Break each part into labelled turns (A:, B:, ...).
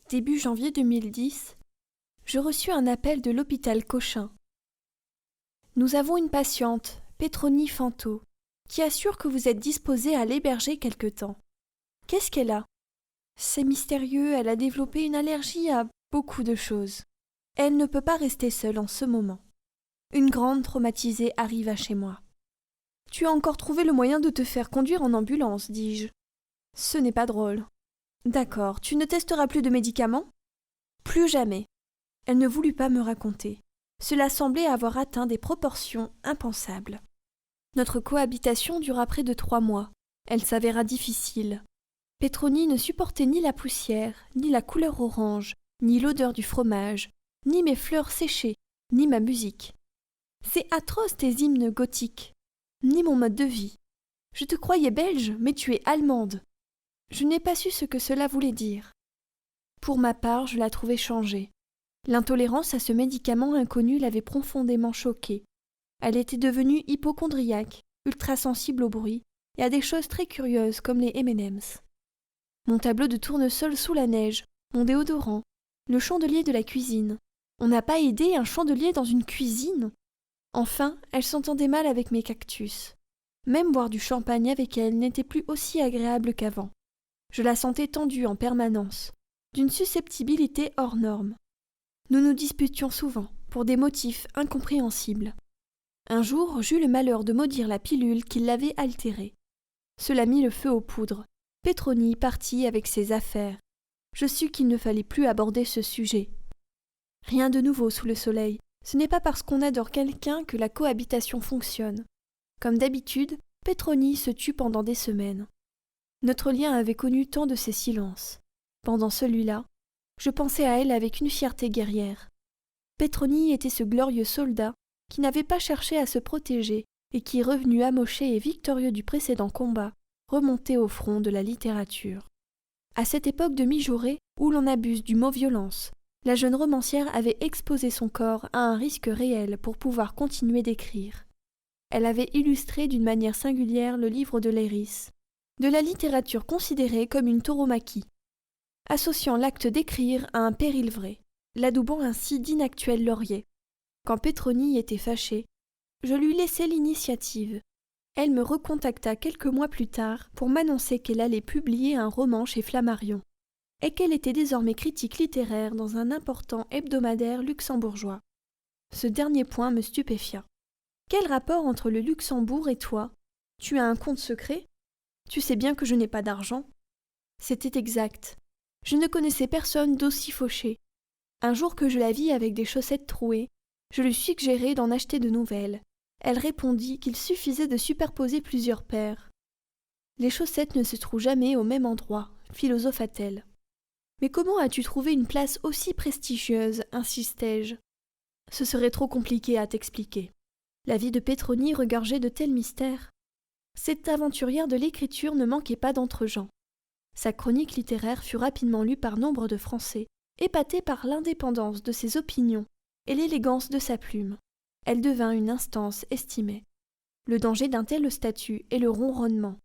A: Début janvier 2010, je reçus un appel de l'hôpital Cochin. Nous avons une patiente, Pétronie Fanto, qui assure que vous êtes disposé à l'héberger quelque temps. Qu'est-ce qu'elle a? C'est mystérieux, elle a développé une allergie à beaucoup de choses. Elle ne peut pas rester seule en ce moment. Une grande traumatisée arriva chez moi. Tu as encore trouvé le moyen de te faire conduire en ambulance, dis-je. Ce n'est pas drôle. D'accord, tu ne testeras plus de médicaments? Plus jamais. Elle ne voulut pas me raconter. Cela semblait avoir atteint des proportions impensables. Notre cohabitation dura près de 3 mois. Elle s'avéra difficile. Pétronie ne supportait ni la poussière, ni la couleur orange, ni l'odeur du fromage, ni mes fleurs séchées, ni ma musique. C'est atroce tes hymnes gothiques, ni mon mode de vie. Je te croyais belge, mais tu es allemande. Je n'ai pas su ce que cela voulait dire. Pour ma part, je la trouvais changée. L'intolérance à ce médicament inconnu l'avait profondément choquée. Elle était devenue hypocondriaque, ultra-sensible au bruit, et à des choses très curieuses comme les M&M's. Mon tableau de tournesol sous la neige, mon déodorant, le chandelier de la cuisine. On n'a pas aidé un chandelier dans une cuisine? Enfin, elle s'entendait mal avec mes cactus. Même boire du champagne avec elle n'était plus aussi agréable qu'avant. Je la sentais tendue en permanence, d'une susceptibilité hors norme. Nous nous disputions souvent, pour des motifs incompréhensibles. Un jour, j'eus le malheur de maudire la pilule qui l'avait altérée. Cela mit le feu aux poudres. Pétronie partit avec ses affaires. Je sus qu'il ne fallait plus aborder ce sujet. Rien de nouveau sous le soleil. Ce n'est pas parce qu'on adore quelqu'un que la cohabitation fonctionne. Comme d'habitude, Pétronie se tut pendant des semaines. Notre lien avait connu tant de ces silences. Pendant celui-là, je pensais à elle avec une fierté guerrière. Pétronie était ce glorieux soldat qui n'avait pas cherché à se protéger et qui, revenu amoché et victorieux du précédent combat, remontait au front de la littérature. À cette époque de mijaurée où l'on abuse du mot violence, la jeune romancière avait exposé son corps à un risque réel pour pouvoir continuer d'écrire. Elle avait illustré d'une manière singulière le livre de Léris, de la littérature considérée comme une tauromachie, associant l'acte d'écrire à un péril vrai, l'adoubant ainsi d'inactuels lauriers. Quand Pétronie était fâchée, je lui laissai l'initiative. Elle me recontacta quelques mois plus tard pour m'annoncer qu'elle allait publier un roman chez Flammarion, et qu'elle était désormais critique littéraire dans un important hebdomadaire luxembourgeois. Ce dernier point me stupéfia. Quel rapport entre le Luxembourg et toi? Tu as un compte secret? Tu sais bien que je n'ai pas d'argent. C'était exact. Je ne connaissais personne d'aussi fauché. Un jour que je la vis avec des chaussettes trouées, je lui suggérai d'en acheter de nouvelles. Elle répondit qu'il suffisait de superposer plusieurs paires. Les chaussettes ne se trouvent jamais au même endroit, philosopha-t-elle. Mais comment as-tu trouvé une place aussi prestigieuse, insistai-je. Ce serait trop compliqué à t'expliquer. La vie de Pétronie regorgeait de tels mystères. Cette aventurière de l'écriture ne manquait pas d'entre-gens. Sa chronique littéraire fut rapidement lue par nombre de Français, épatés par l'indépendance de ses opinions et l'élégance de sa plume. Elle devint une instance estimée. Le danger d'un tel statut est le ronronnement.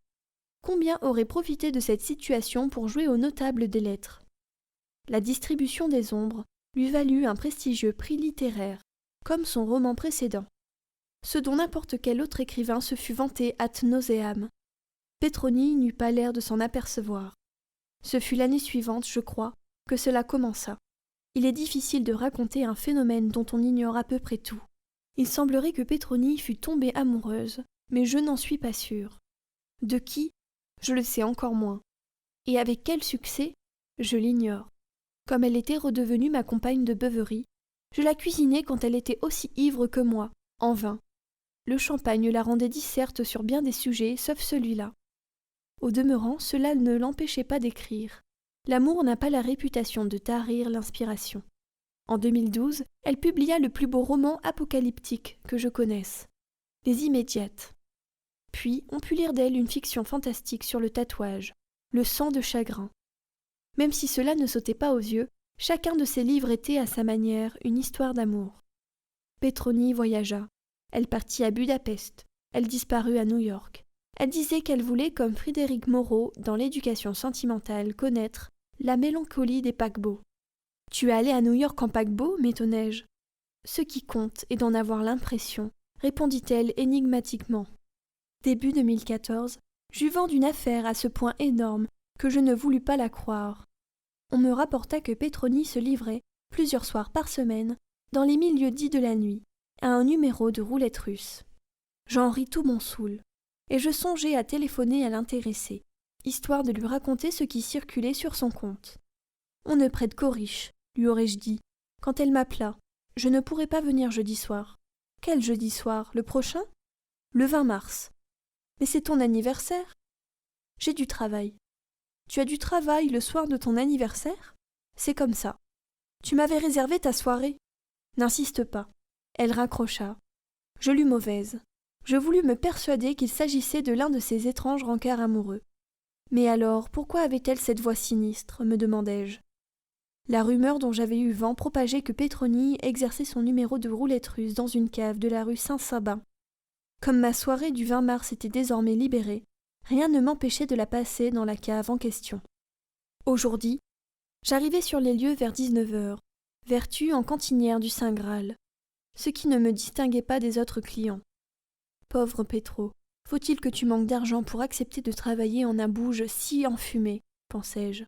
A: Combien aurait profité de cette situation pour jouer au notable des lettres? La distribution des ombres lui valut un prestigieux prix littéraire, comme son roman précédent, ce dont n'importe quel autre écrivain se fût vanté ad nauseam. Pétronie n'eut pas l'air de s'en apercevoir. Ce fut l'année suivante, je crois, que cela commença. Il est difficile de raconter un phénomène dont on ignore à peu près tout. Il semblerait que Pétronie fût tombée amoureuse, mais je n'en suis pas sûre. De qui? Je le sais encore moins. Et avec quel succès? Je l'ignore. Comme elle était redevenue ma compagne de beuverie, je la cuisinais quand elle était aussi ivre que moi, en vain. Le champagne la rendait disserte sur bien des sujets, sauf celui-là. Au demeurant, cela ne l'empêchait pas d'écrire. L'amour n'a pas la réputation de tarir l'inspiration. En 2012, elle publia le plus beau roman apocalyptique que je connaisse, Les Immédiates. Puis, on put lire d'elle une fiction fantastique sur le tatouage, Le sang de chagrin. Même si cela ne sautait pas aux yeux, chacun de ses livres était à sa manière une histoire d'amour. Pétronie voyagea. Elle partit à Budapest. Elle disparut à New York. Elle disait qu'elle voulait, comme Frédéric Moreau, dans l'éducation sentimentale, connaître la mélancolie des paquebots. Tu es allé à New York en paquebot, m'étonnai-je. Ce qui compte est d'en avoir l'impression, répondit-elle énigmatiquement. Début 2014, j'eus vent d'une affaire à ce point énorme que je ne voulus pas la croire. On me rapporta que Petroni se livrait, plusieurs soirs par semaine, dans les milieux dits de la nuit, à un numéro de roulette russe. J'en ris tout mon soûl, et je songeais à téléphoner à l'intéressé, histoire de lui raconter ce qui circulait sur son compte. On ne prête qu'aux riches, lui aurais-je dit, quand elle m'appela. Je ne pourrai pas venir jeudi soir. Quel jeudi soir? Le prochain? Le 20 mars. Mais c'est ton anniversaire. J'ai du travail. Tu as du travail le soir de ton anniversaire? C'est comme ça. Tu m'avais réservé ta soirée. N'insiste pas. Elle raccrocha. Je lus mauvaise. Je voulus me persuader qu'il s'agissait de l'un de ces étranges rencarts amoureux. Mais alors, pourquoi avait-elle cette voix sinistre, me demandai-je. La rumeur dont j'avais eu vent propageait que Petroni exerçait son numéro de roulette russe dans une cave de la rue Saint-Sabin. Comme ma soirée du 20 mars était désormais libérée, rien ne m'empêchait de la passer dans la cave en question. Aujourd'hui, j'arrivai sur les lieux vers 19h, vertu en cantinière du Saint Graal, ce qui ne me distinguait pas des autres clients. Pauvre Petro, faut-il que tu manques d'argent pour accepter de travailler en un bouge si enfumé, pensai-je.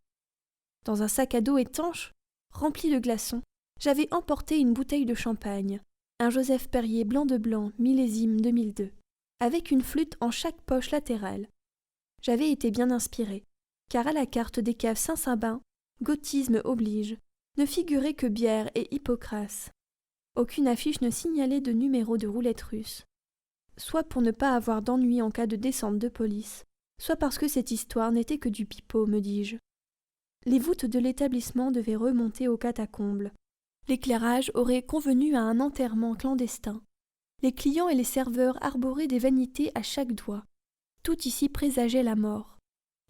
A: Dans un sac à dos étanche, rempli de glaçons, j'avais emporté une bouteille de champagne, un Joseph Perrier blanc de blanc, millésime 2002, avec une flûte en chaque poche latérale. J'avais été bien inspiré, car à la carte des caves Saint-Sabin, gothisme oblige, ne figurait que bière et Hippocrate. Aucune affiche ne signalait de numéro de roulette russe, soit pour ne pas avoir d'ennui en cas de descente de police, soit parce que cette histoire n'était que du pipeau, me dis-je. Les voûtes de l'établissement devaient remonter aux catacombes. L'éclairage aurait convenu à un enterrement clandestin. Les clients et les serveurs arboraient des vanités à chaque doigt. Tout ici présageait la mort.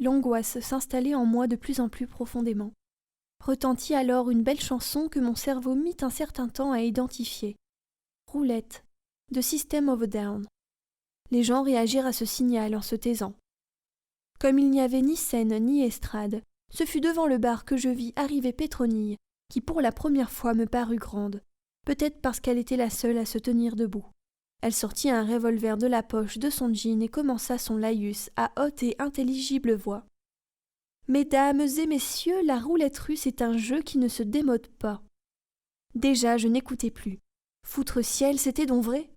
A: L'angoisse s'installait en moi de plus en plus profondément. Retentit alors une belle chanson que mon cerveau mit un certain temps à identifier. Roulette, de System of a Down. Les gens réagirent à ce signal en se taisant. Comme il n'y avait ni scène ni estrade, ce fut devant le bar que je vis arriver Pétronille, qui pour la première fois me parut grande, peut-être parce qu'elle était la seule à se tenir debout. Elle sortit un revolver de la poche de son jean et commença son laïus à haute et intelligible voix. « Mesdames et messieurs, la roulette russe est un jeu qui ne se démode pas. » Déjà, je n'écoutais plus. Foutre ciel, c'était donc vrai?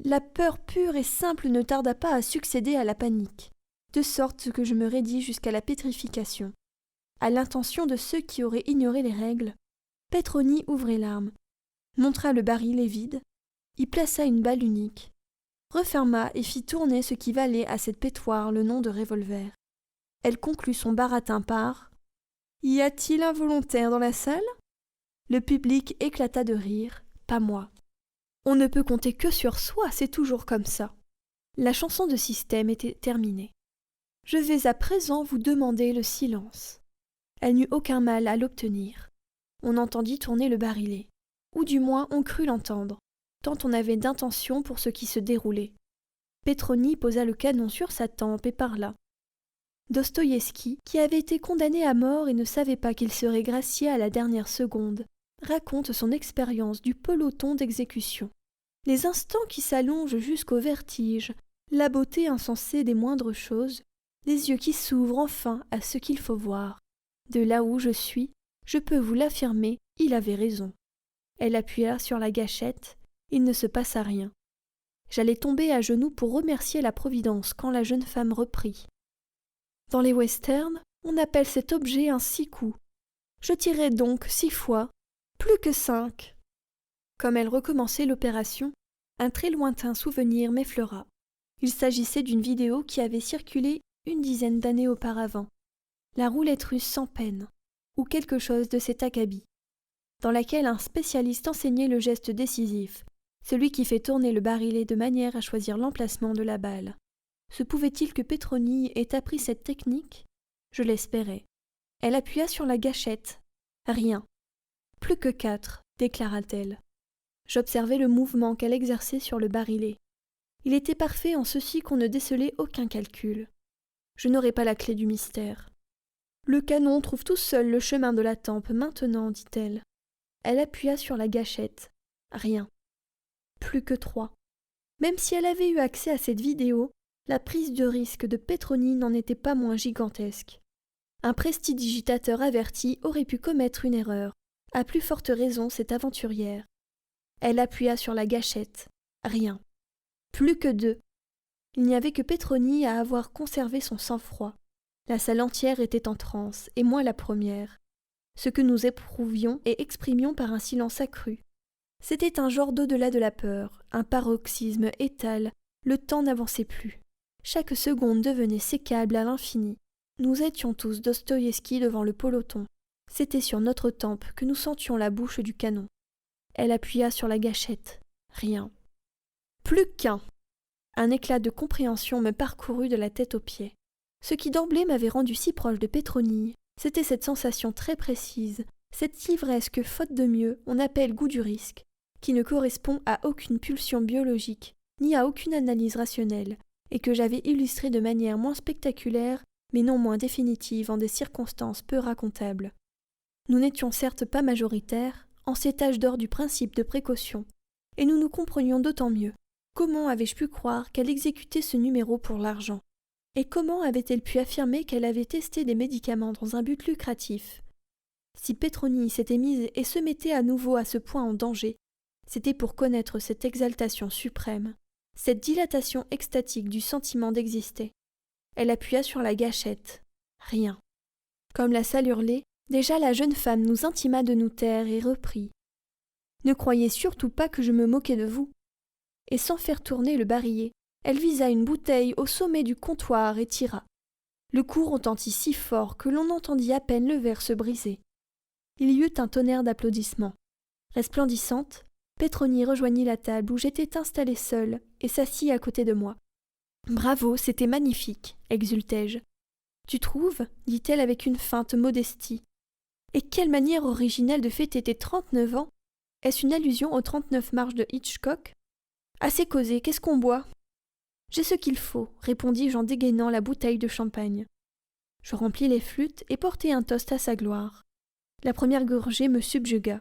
A: La peur pure et simple ne tarda pas à succéder à la panique, de sorte que je me raidis jusqu'à la pétrification. À l'intention de ceux qui auraient ignoré les règles, Petroni ouvrit l'arme, montra le barillet vide, y plaça une balle unique, referma et fit tourner ce qui valait à cette pétoire le nom de revolver. Elle conclut son baratin par « Y a-t-il un volontaire dans la salle ?» Le public éclata de rire, pas moi. On ne peut compter que sur soi, c'est toujours comme ça. La chanson de système était terminée. Je vais à présent vous demander le silence. Elle n'eut aucun mal à l'obtenir. On entendit tourner le barillet, ou du moins on crut l'entendre, tant on avait d'intention pour ce qui se déroulait. Petroni posa le canon sur sa tempe et parla. Dostoïevski, qui avait été condamné à mort et ne savait pas qu'il serait gracié à la dernière seconde, raconte son expérience du peloton d'exécution. Les instants qui s'allongent jusqu'au vertige, la beauté insensée des moindres choses, les yeux qui s'ouvrent enfin à ce qu'il faut voir. De là où je suis, je peux vous l'affirmer, il avait raison. Elle appuya sur la gâchette, il ne se passa rien. J'allais tomber à genoux pour remercier la Providence quand la jeune femme reprit. Dans les westerns, on appelle cet objet un 6 coups. Je tirai donc 6 fois, plus que 5. Comme elle recommençait l'opération, un très lointain souvenir m'effleura. Il s'agissait d'une vidéo qui avait circulé une dizaine d'années auparavant. La roulette russe sans peine, ou quelque chose de cet acabit, dans laquelle un spécialiste enseignait le geste décisif, celui qui fait tourner le barillet de manière à choisir l'emplacement de la balle. Se pouvait-il que Petroni ait appris cette technique? Je l'espérais. Elle appuya sur la gâchette. Rien. Plus que 4, déclara-t-elle. J'observai le mouvement qu'elle exerçait sur le barillet. Il était parfait en ceci qu'on ne décelait aucun calcul. Je n'aurais pas la clé du mystère. Le canon trouve tout seul le chemin de la tempe maintenant, dit-elle. Elle appuya sur la gâchette. Rien. Plus que 3. Même si elle avait eu accès à cette vidéo, la prise de risque de Petroni n'en était pas moins gigantesque. Un prestidigitateur averti aurait pu commettre une erreur, à plus forte raison cette aventurière. Elle appuya sur la gâchette. Rien. Plus que 2. Il n'y avait que Petroni à avoir conservé son sang-froid. La salle entière était en transe, et moi la première. Ce que nous éprouvions et exprimions par un silence accru. C'était un genre d'au-delà de la peur, un paroxysme étal, le temps n'avançait plus. Chaque seconde devenait sécable à l'infini. Nous étions tous Dostoïevski devant le peloton. C'était sur notre tempe que nous sentions la bouche du canon. Elle appuya sur la gâchette. Rien. Plus qu'un. Un éclat de compréhension me parcourut de la tête aux pieds. Ce qui d'emblée m'avait rendu si proche de Petroni, c'était cette sensation très précise, cette ivresse que, faute de mieux, on appelle goût du risque, qui ne correspond à aucune pulsion biologique, ni à aucune analyse rationnelle, et que j'avais illustrée de manière moins spectaculaire, mais non moins définitive en des circonstances peu racontables. Nous n'étions certes pas majoritaires, en cet âge d'or du principe de précaution, et nous nous comprenions d'autant mieux. Comment avais-je pu croire qu'elle exécutait ce numéro pour l'argent? Et comment avait-elle pu affirmer qu'elle avait testé des médicaments dans un but lucratif? Si Petroni s'était mise et se mettait à nouveau à ce point en danger, c'était pour connaître cette exaltation suprême, cette dilatation extatique du sentiment d'exister. Elle appuya sur la gâchette. Rien. Comme la salle hurlait, déjà la jeune femme nous intima de nous taire et reprit. « Ne croyez surtout pas que je me moquais de vous. » Et sans faire tourner le barillet, elle visa une bouteille au sommet du comptoir et tira. Le coup retentit si fort que l'on entendit à peine le verre se briser. Il y eut un tonnerre d'applaudissements. Resplendissante, Petroni rejoignit la table où j'étais installée seule et s'assit à côté de moi. « Bravo, c'était magnifique !» exultai-je. « Tu trouves ?» dit-elle avec une feinte modestie. « Et quelle manière originale de fêter tes 39 ans! Est-ce une allusion aux 39 marches de Hitchcock ? Assez causé, qu'est-ce qu'on boit ? » J'ai ce qu'il faut, répondis-je en dégainant la bouteille de champagne. Je remplis les flûtes et portai un toast à sa gloire. La première gorgée me subjugua.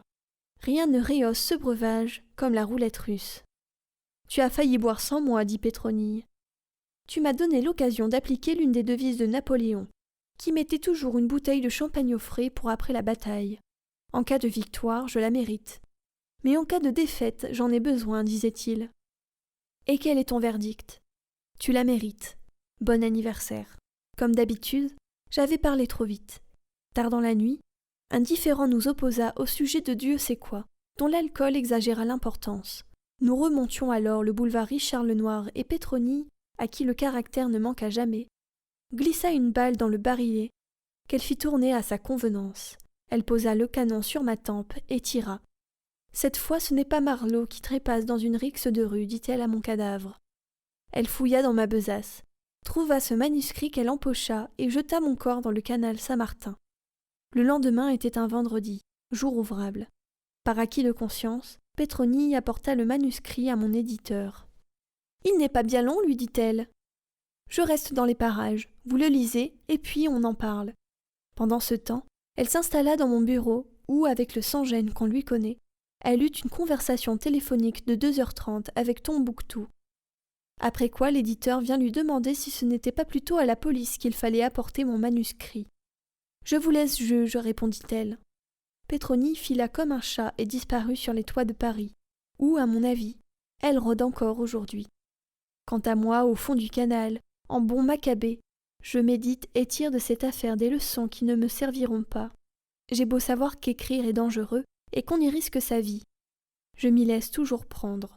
A: Rien ne rehausse ce breuvage comme la roulette russe. « Tu as failli boire sans moi, dit Petroni. Tu m'as donné l'occasion d'appliquer l'une des devises de Napoléon, qui mettait toujours une bouteille de champagne au frais pour après la bataille. En cas de victoire, je la mérite. Mais en cas de défaite, j'en ai besoin, disait-il. Et quel est ton verdict ? Tu la mérites. Bon anniversaire. Comme d'habitude, j'avais parlé trop vite. Tard dans la nuit, un différend nous opposa au sujet de Dieu sait quoi, dont l'alcool exagéra l'importance. Nous remontions alors le boulevard Richard-Lenoir et Petroni, à qui le caractère ne manqua jamais, glissa une balle dans le barillet, qu'elle fit tourner à sa convenance. Elle posa le canon sur ma tempe et tira. « Cette fois, ce n'est pas Marlowe qui trépasse dans une rixe de rue, dit-elle à mon cadavre. » Elle fouilla dans ma besace, trouva ce manuscrit qu'elle empocha et jeta mon corps dans le canal Saint-Martin. Le lendemain était un vendredi, jour ouvrable. Par acquis de conscience, Petroni apporta le manuscrit à mon éditeur. « Il n'est pas bien long, lui dit-elle. Je reste dans les parages, vous le lisez, et puis on en parle. » Pendant ce temps, elle s'installa dans mon bureau où, avec le sans-gêne qu'on lui connaît, elle eut une conversation téléphonique de 2h30 avec Tombouctou. Après quoi l'éditeur vient lui demander si ce n'était pas plutôt à la police qu'il fallait apporter mon manuscrit. « Je vous laisse juge, répondit-elle. Petroni fila comme un chat et disparut sur les toits de Paris, où, à mon avis, elle rôde encore aujourd'hui. Quant à moi, au fond du canal, en bon macabée, je médite et tire de cette affaire des leçons qui ne me serviront pas. J'ai beau savoir qu'écrire est dangereux et qu'on y risque sa vie. Je m'y laisse toujours prendre.